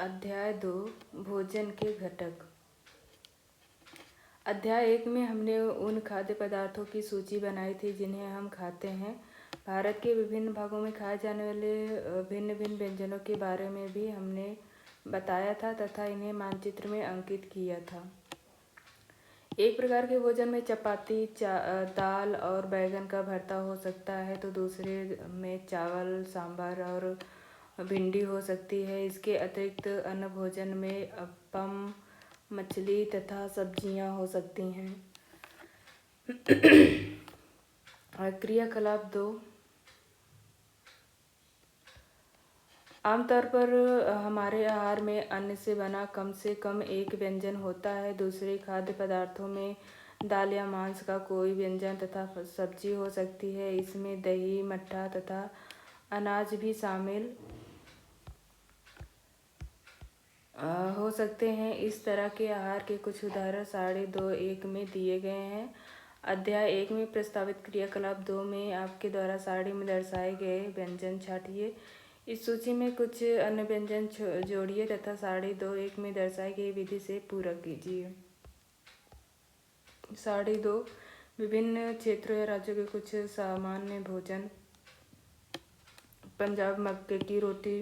अध्याय 2 भोजन के घटक। अध्याय 1 में हमने उन खाद्य पदार्थों की सूची बनाई थी जिन्हें हम खाते हैं। भारत के विभिन्न भागों में खाए जाने वाले भिन्न भिन्न व्यंजनों के बारे में भी हमने बताया था तथा इन्हें मानचित्र में अंकित किया था। एक प्रकार के भोजन में चपाती, दाल और बैगन का भरता हो सकता है, तो दूसरे में चावल, सांभर और भिंडी हो सकती है। इसके अतिरिक्त अन्य भोजन में अप्पम, मछली तथा सब्जियां हो सकती हैं। क्रियाकलाप 2। आमतौर पर हमारे आहार में अन्न से बना कम से कम एक व्यंजन होता है। दूसरे खाद्य पदार्थों में दाल या मांस का कोई व्यंजन तथा सब्जी हो सकती है। इसमें दही, मट्ठा तथा अनाज भी शामिल हो सकते हैं। इस तरह के आहार के कुछ उदाहरण 2.1 में दिए गए हैं। अध्याय 1 में प्रस्तावित क्रियाकलाप 2 में आपके द्वारा सारणी में दर्शाए गए व्यंजन छांटिए। इस सूची में कुछ अन्य व्यंजन जोड़िए तथा 2.1 में दर्शाई गई विधि से पूरक कीजिए। 2.2 विभिन्न क्षेत्रों या राज्यों के कुछ सामान्य भोजन। पंजाब मक्के की रोटी,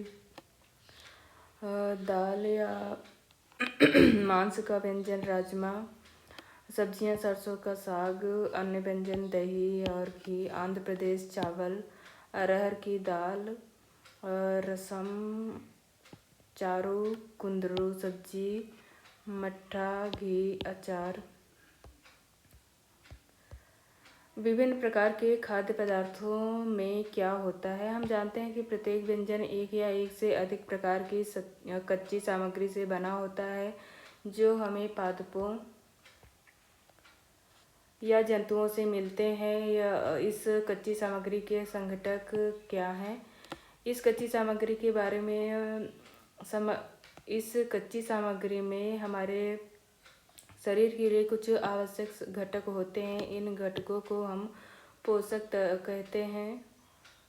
दाल या मांस का व्यंजन राजमा, सब्जियां सरसों का साग, अन्य व्यंजन दही और घी। आंध्र प्रदेश चावल, अरहर की दाल, रसम, चारू, कुंदरू सब्जी, मट्ठा, घी, अचार। विभिन्न प्रकार के खाद्य पदार्थों में क्या होता है? हम जानते हैं कि प्रत्येक व्यंजन एक या एक से अधिक प्रकार की कच्ची सामग्री से बना होता है जो हमें पादपों या जंतुओं से मिलते हैं। इस कच्ची सामग्री के संघटक क्या हैं? इस कच्ची सामग्री के बारे में इस कच्ची सामग्री में हमारे शरीर के लिए कुछ आवश्यक घटक होते हैं। इन घटकों को हम पोषक कहते हैं।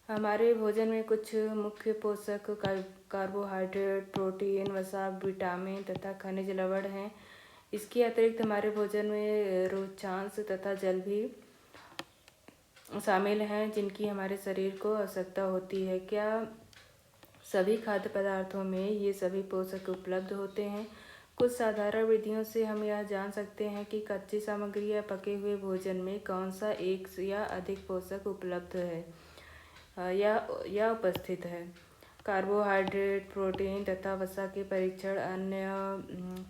हमारे भोजन में कुछ मुख्य पोषक कार्बोहाइड्रेट, प्रोटीन, वसा, विटामिन तथा खनिज लवण हैं। इसके अतिरिक्त हमारे भोजन में रोचांश तथा जल भी शामिल हैं जिनकी हमारे शरीर को आवश्यकता होती है। क्या सभी खाद्य पदार्थों में ये सभी पोषक उपलब्ध होते हैं? कुछ साधारण विधियों से हम यह जान सकते हैं कि कच्ची सामग्री या पके हुए भोजन में कौन सा एक या अधिक पोषक उपलब्ध है या उपस्थित है। कार्बोहाइड्रेट, प्रोटीन तथा वसा के परीक्षण अन्य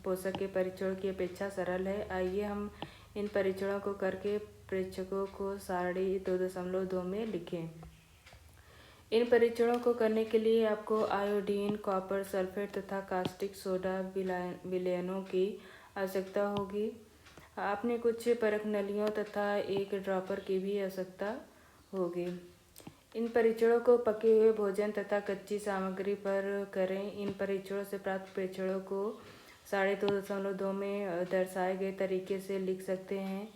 पोषक के परीक्षण की अपेक्षा सरल है। आइए हम इन परीक्षणों को करके प्रेक्षकों को सारणी 2.2 में लिखें। इन परीक्षणों को करने के लिए आपको आयोडीन, कॉपर सल्फेट तथा कास्टिक सोडा विलयनों की आवश्यकता होगी। आपने कुछ परख नलियों तथा एक ड्रॉपर की भी आवश्यकता होगी। इन परीक्षणों को पके हुए भोजन तथा कच्ची सामग्री पर करें। इन परीक्षणों से प्राप्त प्रेक्षणों को 2.2 में दर्शाए गए तरीके से लिख सकते हैं।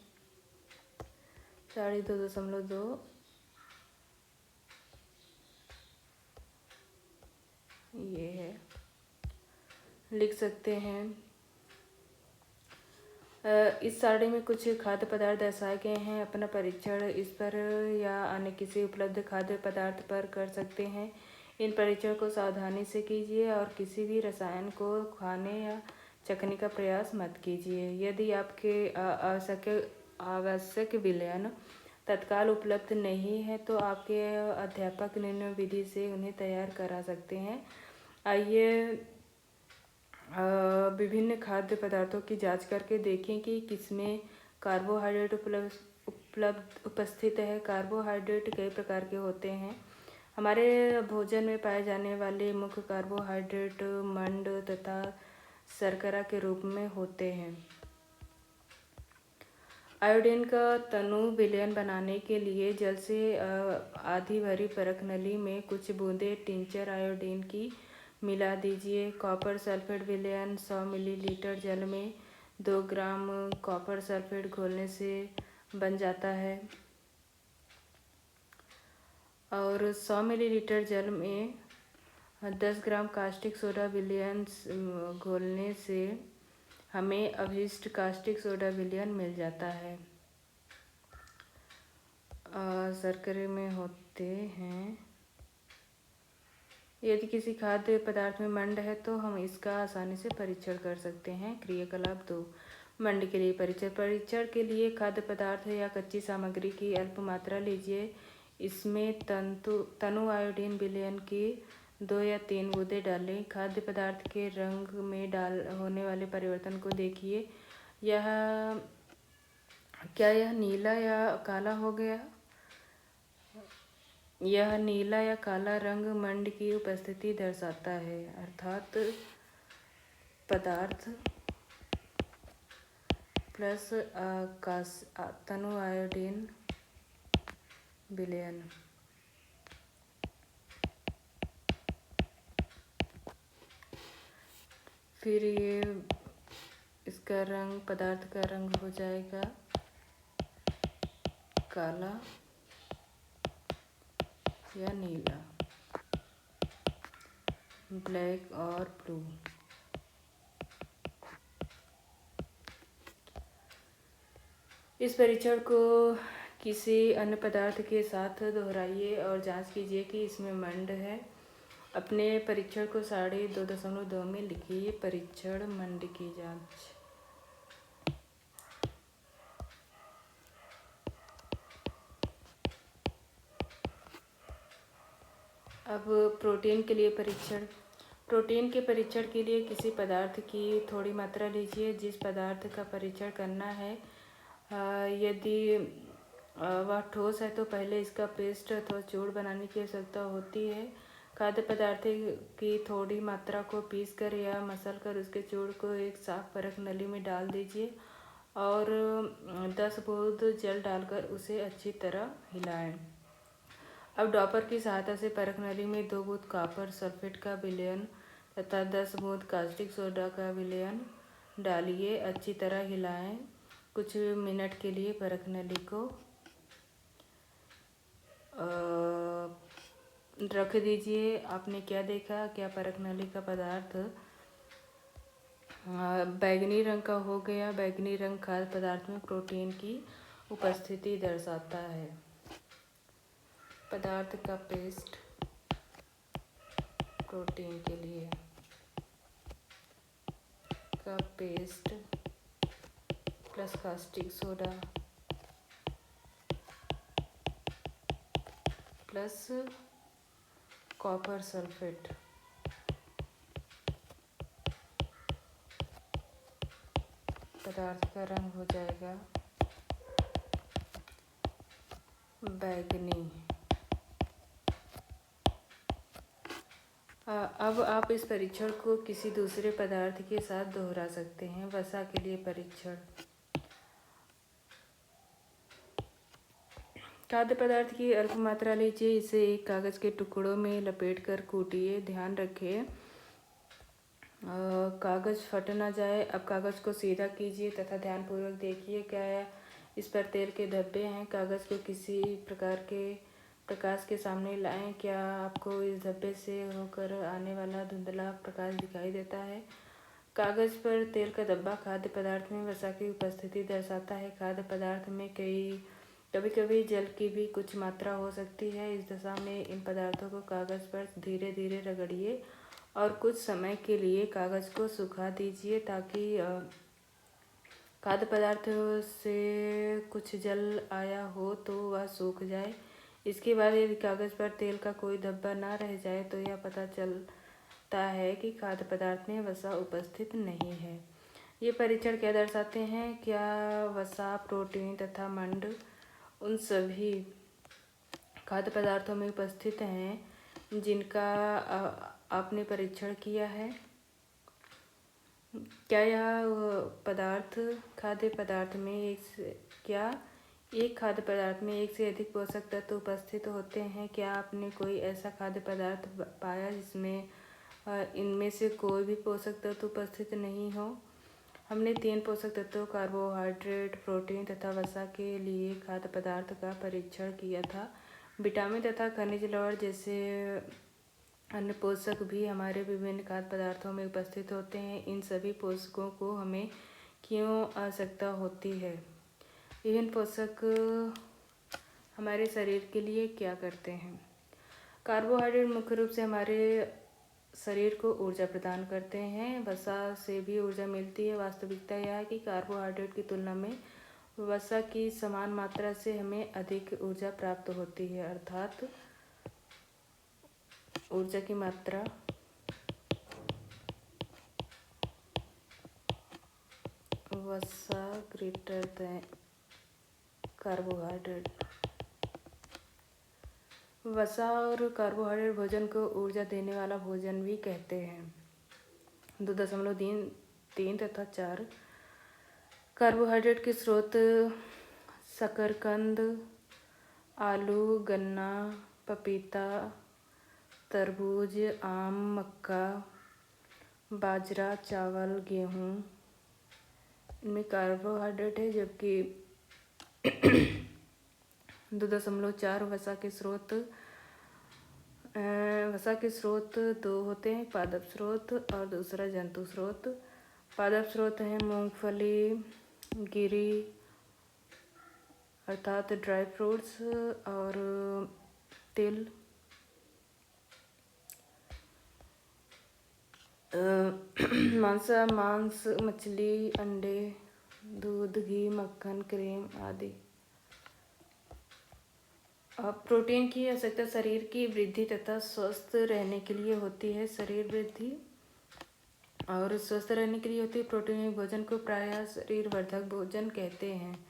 2.2 ये है, लिख सकते हैं। इस सारणी में कुछ खाद्य पदार्थ दर्शाए गए हैं। अपना परीक्षण इस पर या अन्य किसी उपलब्ध खाद्य पदार्थ पर कर सकते हैं। इन परीक्षण को सावधानी से कीजिए और किसी भी रसायन को खाने या चखने का प्रयास मत कीजिए। यदि आपके आवश्यक विलयन तत्काल उपलब्ध नहीं है तो आपके अध्यापक निम्न विधि से उन्हें तैयार करा सकते हैं। आइए विभिन्न खाद्य पदार्थों की जांच करके देखें कि किसमें कार्बोहाइड्रेट उपस्थित है। कार्बोहाइड्रेट कई प्रकार के होते हैं। हमारे भोजन में पाए जाने वाले मुख्य कार्बोहाइड्रेट मंड तथा शर्करा के रूप में होते हैं। आयोडीन का तनु विलयन बनाने के लिए जल से आधी भरी परख नली में कुछ बूंदें टिंचर आयोडीन की मिला दीजिए। कॉपर सल्फेट विलयन 100 मिलीलीटर जल में 2 ग्राम कॉपर सल्फेट घोलने से बन जाता है और 100 मिलीलीटर जल में 10 ग्राम कास्टिक सोडा विलयन घोलने से हमें अभिष्ट कास्टिक सोडा विलयन मिल जाता है। शर्करे में होते हैं। यदि किसी खाद्य पदार्थ में मंड है तो हम इसका आसानी से परीक्षण कर सकते हैं। क्रियाकलाप 2, मंड के लिए परीक्षण। परीक्षण के लिए खाद्य पदार्थ या कच्ची सामग्री की अल्प मात्रा लीजिए। इसमें तनु आयोडीन विलयन की 2 या 3 बूंदें डालें। खाद्य पदार्थ के रंग में होने वाले परिवर्तन को देखिए। क्या यह नीला या काला हो गया? यह नीला या काला रंग मंड की उपस्थिति दर्शाता है, अर्थात पदार्थ प्लस तनु आयोडीन विलयन। फिर ये इसका रंग, पदार्थ का रंग हो जाएगा काला या नीला, ब्लैक और ब्लू। इस परीक्षण को किसी अन्य पदार्थ के साथ दोहराइए और जांच कीजिए कि इसमें मंड है। अपने परीक्षण को 2.2 में लिखिए। परीक्षण मंड की जांच। अब प्रोटीन के लिए परीक्षण। प्रोटीन के परीक्षण के लिए किसी पदार्थ की थोड़ी मात्रा लीजिए। जिस पदार्थ का परीक्षण करना है, यदि वह ठोस है तो पहले इसका पेस्ट अथवा चूर्ण बनाने की आवश्यकता होती है। खाद्य पदार्थ की थोड़ी मात्रा को पीसकर या मसलकर उसके चूर्ण को एक साफ परख नली में डाल दीजिए और 10 बूंद जल डालकर उसे अच्छी तरह हिलाएं। अब डॉपर की सहायता से परख नली में 2 बूंद कॉपर सल्फेट का विलयन तथा 10 बूंद कास्टिक सोडा का विलयन डालिए। अच्छी तरह हिलाएं। कुछ मिनट के लिए परख नली को रख दीजिए। आपने क्या देखा? क्या परख नली का पदार्थ बैगनी रंग का हो गया? बैगनी रंग खाद्य पदार्थ में प्रोटीन की उपस्थिति दर्शाता है। पदार्थ का पेस्ट प्रोटीन के लिए का paste plus caustic soda plus copper sulphate पदार्थ का रंग हो जाएगा बैगनी। अब आप इस परीक्षण को किसी दूसरे पदार्थ के साथ दोहरा सकते हैं। वसा के लिए परीक्षण। खाद्य पदार्थ की अल्प मात्रा लीजिए। इसे एक कागज के टुकड़ों में लपेटकर कूटिए। ध्यान रखें कागज फट ना जाए। अब कागज को सीधा कीजिए तथा ध्यानपूर्वक देखिए क्या इस पर तेल के धब्बे हैं। कागज को किसी प्रकार के प्रकाश के सामने लाएं। क्या आपको इस धब्बे से होकर आने वाला धुंधला प्रकाश दिखाई देता है? कागज पर तेल का धब्बा खाद्य पदार्थ में वसा की उपस्थिति दर्शाता है। खाद्य पदार्थ में कभी कभी जल की भी कुछ मात्रा हो सकती है। इस दशा में इन पदार्थों को कागज पर धीरे धीरे रगड़िए और कुछ समय के लिए कागज को सुखा दीजिए ताकि खाद्य पदार्थ से कुछ जल आया हो तो वह सूख जाए। इसके बाद यदि कागज पर तेल का कोई धब्बा ना रह जाए तो यह पता चलता है कि खाद्य पदार्थ में वसा उपस्थित नहीं है। ये परीक्षण क्या दर्शाते हैं? क्या वसा, प्रोटीन तथा मंड उन सभी खाद्य पदार्थों में उपस्थित हैं जिनका आपने परीक्षण किया है? क्या यह पदार्थ खाद्य पदार्थ में एक खाद्य पदार्थ में एक से अधिक पोषक तत्व उपस्थित होते हैं? क्या आपने कोई ऐसा खाद्य पदार्थ पाया जिसमें इनमें से कोई भी पोषक तत्व उपस्थित नहीं हो? हमने 3 पोषक तत्वों कार्बोहाइड्रेट, प्रोटीन तथा वसा के लिए खाद्य पदार्थ का परीक्षण किया था। विटामिन तथा खनिज लवण जैसे अन्य पोषक भी हमारे विभिन्न खाद्य पदार्थों में उपस्थित होते हैं। इन सभी पोषकों को हमें क्यों आवश्यकता होती है? विभिन्न पोषक हमारे शरीर के लिए क्या करते हैं? कार्बोहाइड्रेट मुख्य रूप से हमारे शरीर को ऊर्जा प्रदान करते हैं। वसा से भी ऊर्जा मिलती है। वास्तविकता यह है कि कार्बोहाइड्रेट की तुलना में वसा की समान मात्रा से हमें अधिक ऊर्जा प्राप्त होती है, अर्थात ऊर्जा की मात्रा वसा ग्रेटर देन कार्बोहाइड्रेट। वसा और कार्बोहाइड्रेट भोजन को ऊर्जा देने वाला भोजन भी कहते हैं। 2.3 तथा 4 कार्बोहाइड्रेट के स्रोत शकरकंद, आलू, गन्ना, पपीता, तरबूज, आम, मक्का, बाजरा, चावल, गेहूँ, इनमें कार्बोहाइड्रेट है। जबकि 2.4 वसा के स्रोत दो होते हैं, पादप स्रोत और दूसरा जंतु स्रोत। पादप स्रोत हैं मूंगफली, गिरी अर्थात ड्राई फ्रूट्स और तिल, मांस, मछली, अंडे, दूध, घी, मक्खन, क्रीम आदि। प्रोटीन की आवश्यकता शरीर की वृद्धि तथा स्वस्थ रहने के लिए होती है। शरीर वृद्धि और स्वस्थ रहने के लिए होती है। प्रोटीन भोजन को प्रायः शरीर वर्धक भोजन कहते हैं।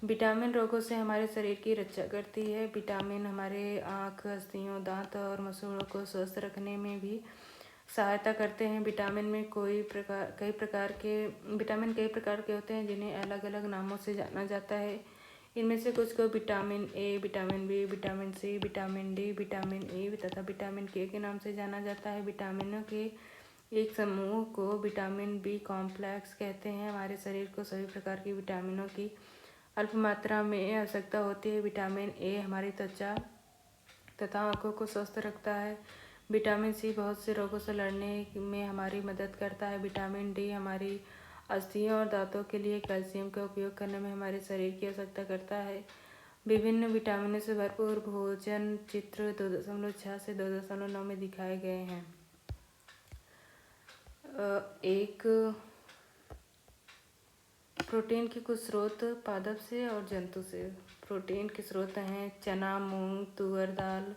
विटामिन रोगों से हमारे शरीर की रक्षा करती है। विटामिन हमारे आँख, अस्थियों, दांत और मसूड़ों को स्वस्थ रखने में भी सहायता करते हैं। विटामिन कई प्रकार के होते हैं जिन्हें अलग अलग नामों से जाना जाता है। इनमें से कुछ को vitamin A, vitamin B, vitamin C, vitamin D, vitamin E तथा विटामिन के नाम से जाना जाता है। विटामिनों के एक समूह को विटामिन बी कॉम्प्लेक्स कहते हैं। हमारे शरीर को सभी प्रकार की विटामिनों की अल्प मात्रा में आवश्यकता होती है। विटामिन ए हमारी त्वचा तथा आँखों को स्वस्थ रखता है। विटामिन सी बहुत से रोगों से लड़ने में हमारी मदद करता है। विटामिन डी हमारी अस्थियों और दांतों के लिए कैल्शियम का उपयोग करने में हमारे शरीर की आवश्यकता करता है। विभिन्न विटामिनों से भरपूर भोजन चित्र 2.6 से 2.9 में दिखाए गए हैं। एक प्रोटीन के कुछ स्रोत पादप से और जंतु से। प्रोटीन के स्रोत हैं चना, मूंग, तुअर दाल,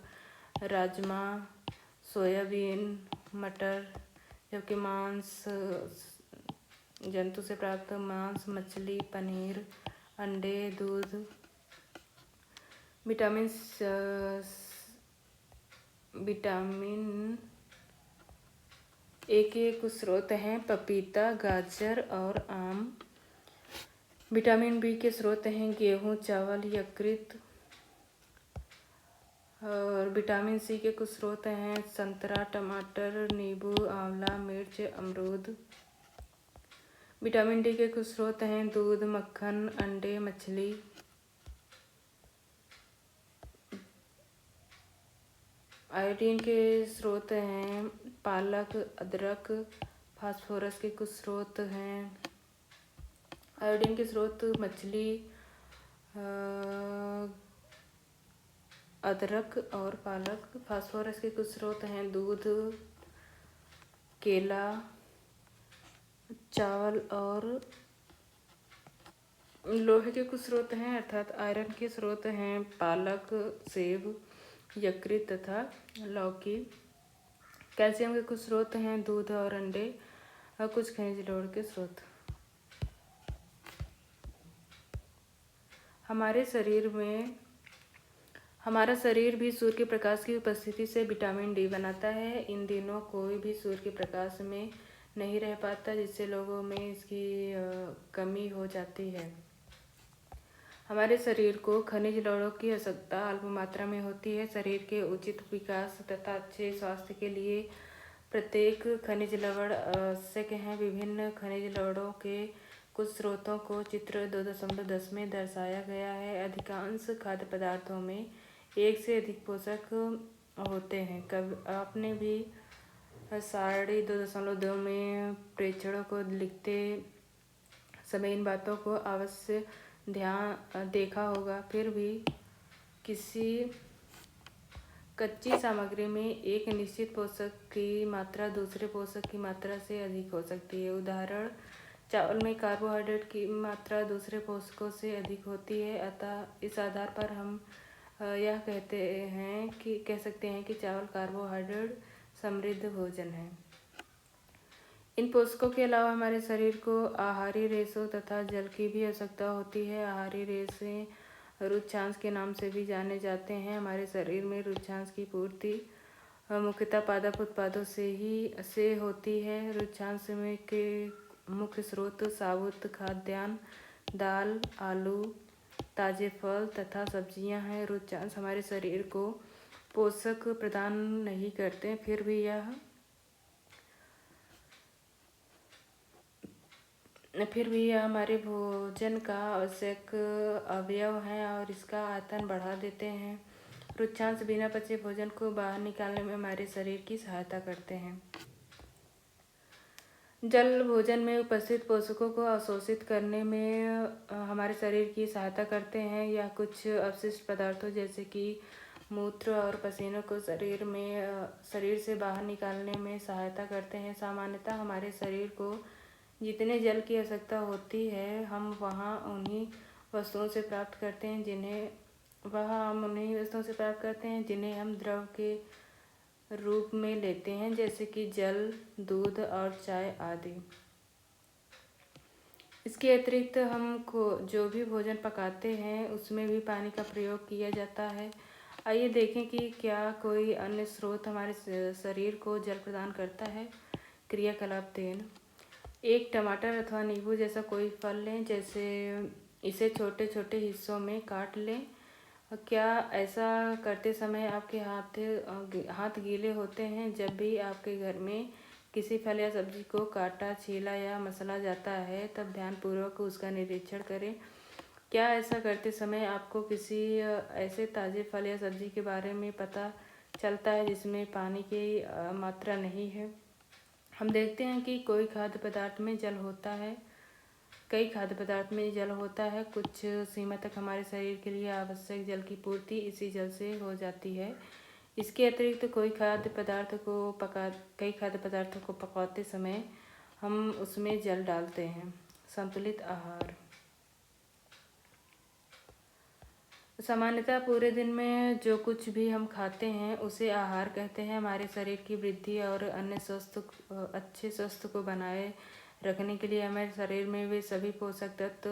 राजमा, सोयाबीन, मटर। जबकि मांस जंतु से प्राप्त मांस, मछली, पनीर, अंडे, दूध। विटामिन ए के कुछ स्रोत हैं पपीता, गाजर और आम। विटामिन बी के स्रोत हैं गेहूँ, चावल, यकृत। और विटामिन सी के कुछ स्रोत हैं संतरा, टमाटर, नींबू, आंवला, मिर्च, अमरूद। विटामिन डी के कुछ स्रोत हैं दूध, मक्खन, अंडे, मछली। आयोडीन के स्रोत हैं पालक, अदरक। फास्फोरस के कुछ स्रोत हैं। आयोडीन के स्रोत मछली, अदरक और पालक। फास्फोरस के कुछ स्रोत हैं दूध, केला, चावल और लोहे के कुछ स्रोत हैं अर्थात आयरन के स्रोत हैं पालक, सेब, यकृत तथा लौकी। कैल्शियम के कुछ स्रोत हैं दूध और अंडे और कुछ खनिज लवण के स्रोत। हमारा शरीर भी सूर्य के प्रकाश की उपस्थिति से विटामिन डी बनाता है। इन दिनों कोई भी सूर्य के प्रकाश में नहीं रह पाता, जिससे लोगों में इसकी कमी हो जाती है। हमारे शरीर को खनिज लवणों की आवश्यकता अल्प मात्रा में होती है। शरीर के उचित विकास तथा अच्छे स्वास्थ्य के लिए प्रत्येक खनिज लवण आवश्यक हैं। विभिन्न खनिज लवणों के कुछ स्रोतों को चित्र 2.10 में दर्शाया गया है। अधिकांश खाद्य पदार्थों में एक से अधिक पोषक होते हैं। कब आपने भी 2.2 में प्रेक्षणों को लिखते समय इन बातों को अवश्य ध्यान देखा होगा। फिर भी किसी कच्ची सामग्री में एक निश्चित पोषक की मात्रा दूसरे पोषक की मात्रा से अधिक हो सकती है। उदाहरण, चावल में कार्बोहाइड्रेट की मात्रा दूसरे पोषकों से अधिक होती है। अतः इस आधार पर हम यह कह सकते हैं कि चावल कार्बोहाइड्रेट समृद्ध भोजन है। इन पोषकों के अलावा हमारे शरीर को आहारी रेशों तथा जल की भी आवश्यकता होती है। आहारी रेशे रुक्षांश के नाम से भी जाने जाते हैं। हमारे शरीर में रुक्षांश की पूर्ति मुख्यतः पादप उत्पादों से होती है। रुक्षांश में के मुख्य स्रोत साबुत खाद्यान्न, दाल, आलू, ताजे फल तथा सब्जियां हैं। रुक्षांश हमारे शरीर को पोषक प्रदान नहीं करते, फिर भी यह हमारे भोजन का आवश्यक अवयव है और इसका आयतन बढ़ा देते हैं। रुक्षांश बिना पचे भोजन को बाहर निकालने में हमारे शरीर की सहायता करते हैं। जल भोजन में उपस्थित पोषकों को अवशोषित करने में हमारे शरीर की सहायता करते हैं। यह कुछ अवशिष्ट पदार्थों जैसे कि मूत्र और पसीनों को शरीर से बाहर निकालने में सहायता करते हैं। सामान्यतः हमारे शरीर को जितने जल की आवश्यकता होती है हम उन्हीं वस्तुओं से प्राप्त करते हैं जिन्हें हम द्रव के रूप में लेते हैं, जैसे कि जल, दूध और चाय आदि। इसके अतिरिक्त हम जो भी भोजन पकाते हैं उसमें भी पानी का प्रयोग किया जाता है। आइए देखें कि क्या कोई अन्य स्रोत हमारे शरीर को जल प्रदान करता है। क्रियाकलाप 3। एक टमाटर अथवा नींबू जैसा कोई फल लें, जैसे इसे छोटे छोटे हिस्सों में काट लें। क्या ऐसा करते समय आपके हाथ गीले होते हैं? जब भी आपके घर में किसी फल या सब्जी को काटा, छीला या मसला जाता है तब ध्यानपूर्वक उसका निरीक्षण करें। क्या ऐसा करते समय आपको किसी ऐसे ताज़े फल या सब्जी के बारे में पता चलता है जिसमें पानी की मात्रा नहीं है? हम देखते हैं कि कई खाद्य पदार्थ में जल होता है। कुछ सीमा तक हमारे शरीर के लिए आवश्यक जल की पूर्ति इसी जल से हो जाती है। इसके अतिरिक्त कई खाद्य पदार्थों को पकाते समय हम उसमें जल डालते हैं। संतुलित आहार। सामान्यतः पूरे दिन में जो कुछ भी हम खाते हैं उसे आहार कहते हैं। हमारे शरीर की वृद्धि और अन्य अच्छे स्वास्थ्य को बनाए रखने के लिए हमारे शरीर में वे सभी पोषक तत्व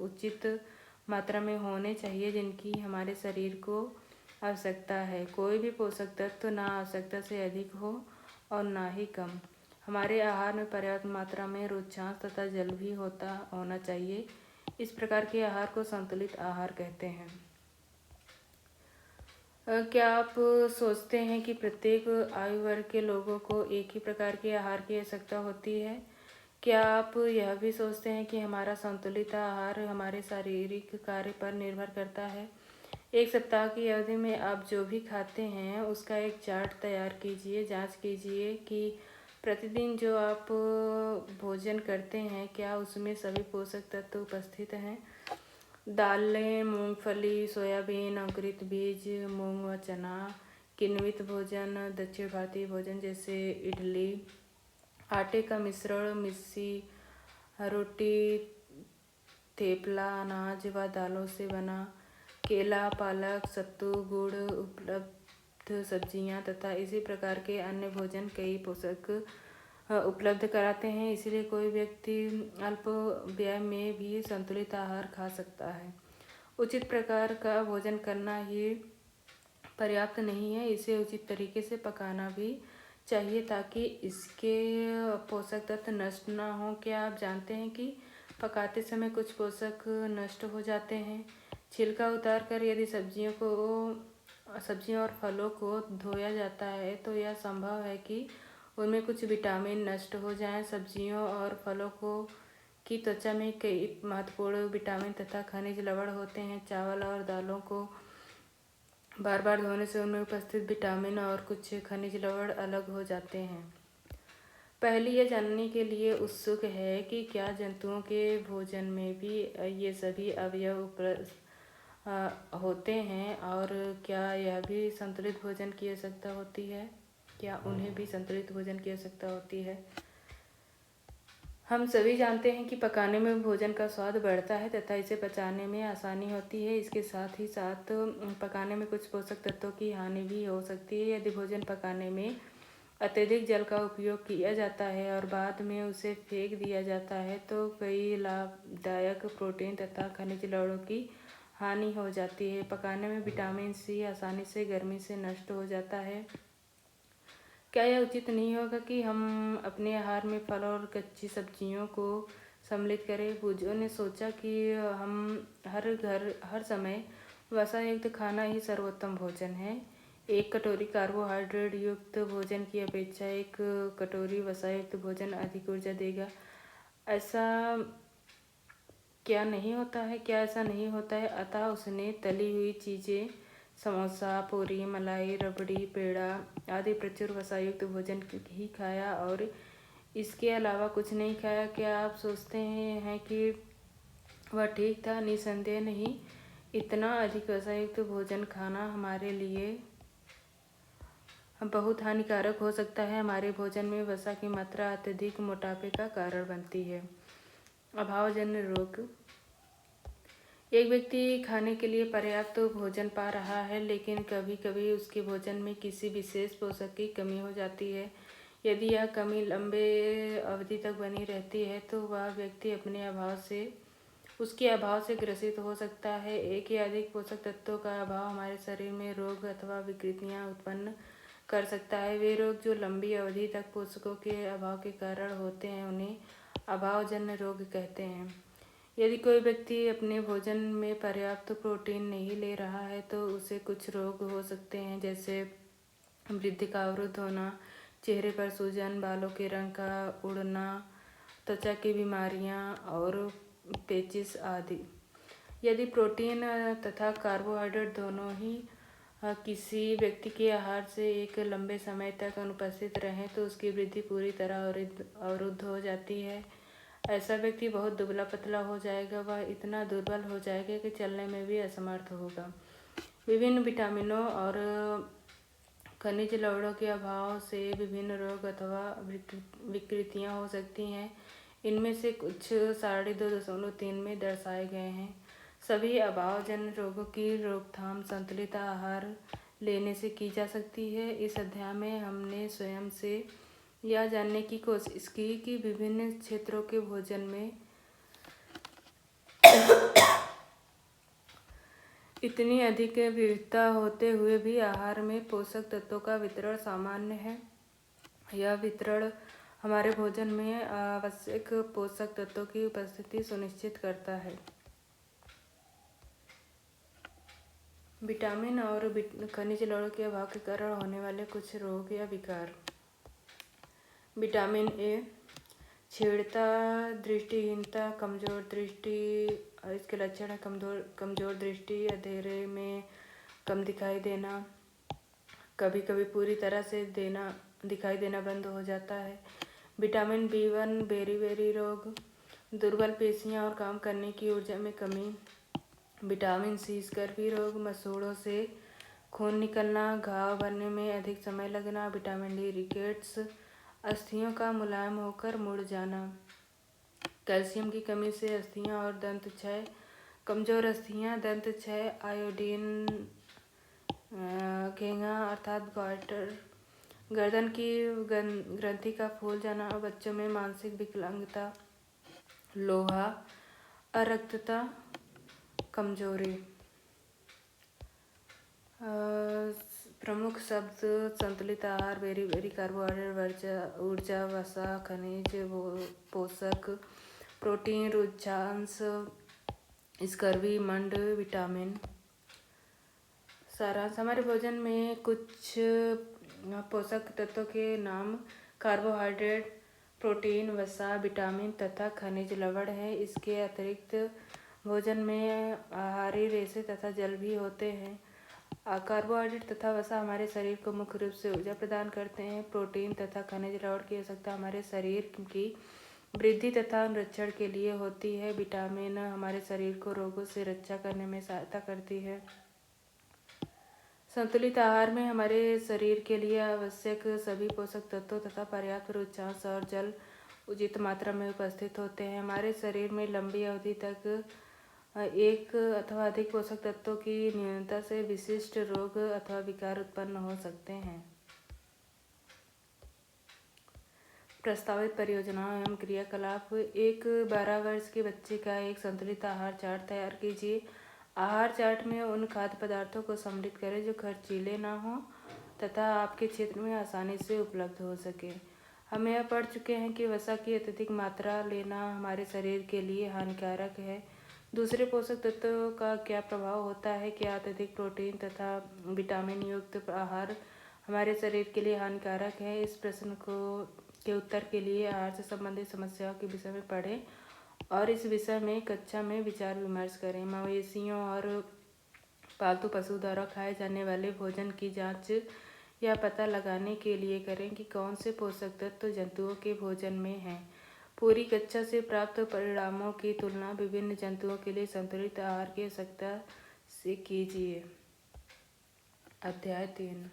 उचित मात्रा में होने चाहिए जिनकी हमारे शरीर को आवश्यकता है। कोई भी पोषक तत्व ना आवश्यकता से अधिक हो और ना ही कम। हमारे आहार में पर्याप्त मात्रा में रुक्षांश तथा जल भी होना चाहिए। इस प्रकार के आहार को संतुलित आहार कहते हैं। क्या आप सोचते हैं कि प्रत्येक आयु वर्ग के लोगों को एक ही प्रकार के आहार की आवश्यकता होती है? क्या आप यह भी सोचते हैं कि हमारा संतुलित आहार हमारे शारीरिक कार्य पर निर्भर करता है? एक सप्ताह की अवधि में आप जो भी खाते हैं उसका एक चार्ट तैयार कीजिए। जांच कीजिए कि प्रतिदिन जो आप भोजन करते हैं क्या उसमें सभी पोषक तत्व उपस्थित हैं। दालें, मूंगफली, सोयाबीन, अंकुरित बीज, मूंग व चना, किण्वित भोजन, दक्षिण भारतीय भोजन जैसे इडली, आटे का मिश्रण, मिस्सी, रोटी, थेपला, अनाज व दालों से बना, केला, पालक, सत्तू, गुड़, उपलब्ध सब्जियां तथा इसी प्रकार के अन्य भोजन कई पोषक उपलब्ध कराते हैं। इसलिए कोई व्यक्ति अल्प व्यय में भी संतुलित आहार खा सकता है। उचित प्रकार का भोजन करना ही पर्याप्त नहीं है, इसे उचित तरीके से पकाना भी चाहिए ताकि इसके पोषक तत्व नष्ट ना हो। क्या आप जानते हैं कि पकाते समय कुछ पोषक नष्ट हो जाते हैं? छिलका उतार कर यदि सब्जियों और फलों को धोया जाता है तो यह संभव है कि उनमें कुछ विटामिन नष्ट हो जाएं। सब्जियों और फलों की त्वचा में कई महत्वपूर्ण विटामिन तथा खनिज लवण होते हैं। चावल और दालों को बार बार धोने से उनमें उपस्थित विटामिन और कुछ खनिज लवण अलग हो जाते हैं। पहली यह जानने के लिए उत्सुक है कि क्या जंतुओं के भोजन में भी ये सभी अवयव होते हैं और क्या यह भी संतुलित भोजन की आवश्यकता होती है, क्या उन्हें भी संतुलित भोजन की आवश्यकता होती है। हम सभी जानते हैं कि पकाने में भोजन का स्वाद बढ़ता है तथा इसे पचाने में आसानी होती है। इसके साथ ही साथ पकाने में कुछ पोषक तत्वों की हानि भी हो सकती है। यदि भोजन पकाने में अत्यधिक जल का उपयोग किया जाता है और बाद में उसे फेंक दिया जाता है तो कई लाभदायक प्रोटीन तथा खनिज लवणों की हानि हो जाती है। पकाने में विटामिन सी आसानी से गर्मी से नष्ट हो जाता है। क्या यह उचित नहीं होगा कि हम अपने आहार में फल और कच्ची सब्जियों को सम्मिलित करें। पूर्वजों ने सोचा कि हम हर समय वसा युक्त खाना ही सर्वोत्तम भोजन है। एक कटोरी कार्बोहाइड्रेट युक्त भोजन की अपेक्षा एक कटोरी वसा युक्त भोजन अधिक ऊर्जा देगा। ऐसा क्या ऐसा नहीं होता है। अतः उसने तली हुई चीज़ें, समोसा, पूरी, मलाई, रबड़ी, पेड़ा आदि प्रचुर वसायुक्त भोजन ही खाया और इसके अलावा कुछ नहीं खाया। क्या आप सोचते हैं कि वह ठीक था? निसंदेह नहीं। इतना अधिक वसायुक्त भोजन खाना हमारे लिए बहुत हानिकारक हो सकता है। हमारे भोजन में वसा की मात्रा अत्यधिक मोटापे का कारण बनती है। अभावजन्य रोग। एक व्यक्ति खाने के लिए पर्याप्त भोजन पा रहा है लेकिन कभी कभी उसके भोजन में किसी विशेष पोषक की कमी हो जाती है। यदि यह कमी लंबे अवधि तक बनी रहती है तो वह व्यक्ति उसके अभाव से ग्रसित हो सकता है। एक या अधिक पोषक तत्वों का अभाव हमारे शरीर में रोग अथवा विकृतियां उत्पन्न कर सकता है। वे रोग जो लंबी अवधि तक पोषकों के अभाव के कारण होते हैं उन्हें अभावजन्य रोग कहते हैं। यदि कोई व्यक्ति अपने भोजन में पर्याप्त प्रोटीन नहीं ले रहा है तो उसे कुछ रोग हो सकते हैं, जैसे वृद्धि का अवरुद्ध होना, चेहरे पर सूजन, बालों के रंग का उड़ना, त्वचा की बीमारियां और पेचिश आदि। यदि प्रोटीन तथा कार्बोहाइड्रेट दोनों ही किसी व्यक्ति के आहार से एक लंबे समय तक अनुपस्थित रहें तो उसकी वृद्धि पूरी तरह अवरुद्ध हो जाती है। ऐसा व्यक्ति बहुत दुबला पतला हो जाएगा। वह इतना दुर्बल हो जाएगा कि चलने में भी असमर्थ होगा। विभिन्न विटामिनों और खनिज लवणों के अभाव से विभिन्न रोग अथवा विकृतियां हो सकती हैं। इनमें से कुछ 2.3 में दर्शाए गए हैं। सभी अभावजन्य रोगों की रोकथाम संतुलित आहार लेने से की जा सकती है। इस अध्याय में हमने स्वयं से यह जानने की कोशिश की कि विभिन्न क्षेत्रों के भोजन में इतनी अधिक विविधता होते हुए भी आहार में पोषक तत्वों का वितरण सामान्य है। यह वितरण हमारे भोजन में आवश्यक पोषक तत्वों की उपस्थिति सुनिश्चित करता है। विटामिन और खनिज लवणों के अभाव के कारण होने वाले कुछ रोग या विकार। विटामिन ए, छीड़ता, दृष्टिहीनता, कमजोर दृष्टि। इसके लक्षण है कमजोर दृष्टि, अंधेरे में कम दिखाई देना, कभी कभी पूरी तरह से दिखाई देना बंद हो जाता है। विटामिन B1, बेरी रोग, दुर्बल पेशियां और काम करने की ऊर्जा में कमी। विटामिन सी, स्कर्वी रोग, मसूड़ों से खून निकलना, घाव भरने में अधिक समय लगना। विटामिन डी, रिकेट्स, अस्थियों का मुलायम होकर मुड़ जाना। कैल्शियम की कमी से अस्थियां और दंत क्षय, कमजोर अस्थियां, दंत क्षय। आयोडीन, घेंगा अर्थात गॉइटर, गर्दन की ग्रंथि का फूल जाना। बच्चों में मानसिक विकलांगता, लोहा, अरक्तता, कमजोरी। प्रमुख शब्द संतुलित आहार, बेरी कार्बोहाइड्रेट, ऊर्जा, वसा, खनिज, पोषक, प्रोटीन, रुचांश, स्कर्वी, मंड, विटामिन। सारांश। हमारे भोजन में कुछ पोषक तत्वों के नाम कार्बोहाइड्रेट, प्रोटीन, वसा, विटामिन तथा खनिज लवण है। इसके अतिरिक्त भोजन में आहारी रेशे तथा जल भी होते हैं। कार्बोहाइड्रेट तथा वसा हमारे शरीर को मुख्य रूप से ऊर्जा प्रदान करते हैं। प्रोटीन तथा खनिज लवण की आवश्यकता हमारे शरीर की वृद्धि तथा अनुरक्षण के लिए होती है। विटामिन हमारे शरीर को रोगों से रक्षा करने में सहायता करती है। संतुलित आहार में हमारे शरीर के लिए आवश्यक सभी पोषक तत्वों तथा पर्याप्त उच्चांश और जल उचित मात्रा में उपस्थित होते हैं। हमारे शरीर में लंबी अवधि तक एक अथवा अधिक पोषक तत्वों की न्यूनता से विशिष्ट रोग अथवा विकार उत्पन्न हो सकते हैं। प्रस्तावित परियोजनाओं एवं क्रियाकलाप। एक 12 वर्ष के बच्चे का एक संतुलित आहार चार्ट तैयार कीजिए। आहार चार्ट में उन खाद्य पदार्थों को सम्मिलित करें जो खर्चीले ना हो तथा आपके क्षेत्र में आसानी से उपलब्ध हो सके। हम यह पढ़ चुके हैं कि वसा की अत्यधिक मात्रा लेना हमारे शरीर के लिए हानिकारक है। दूसरे पोषक तत्वों का क्या प्रभाव होता है? क्या अत्यधिक प्रोटीन तथा विटामिन युक्त आहार हमारे शरीर के लिए हानिकारक है? इस प्रश्न के उत्तर के लिए आहार से संबंधित समस्याओं के विषय में पढ़ें और इस विषय में कक्षा में विचार विमर्श करें। मवेशियों और पालतू पशु द्वारा खाए जाने वाले भोजन की जांच यह पता लगाने के लिए करें कि कौन से पोषक तत्व जंतुओं के भोजन में हैं। पूरी कक्षा से प्राप्त परिणामों की तुलना विभिन्न जंतुओं के लिए संतुलित आहार की आवश्यकता से कीजिए। अध्याय 3।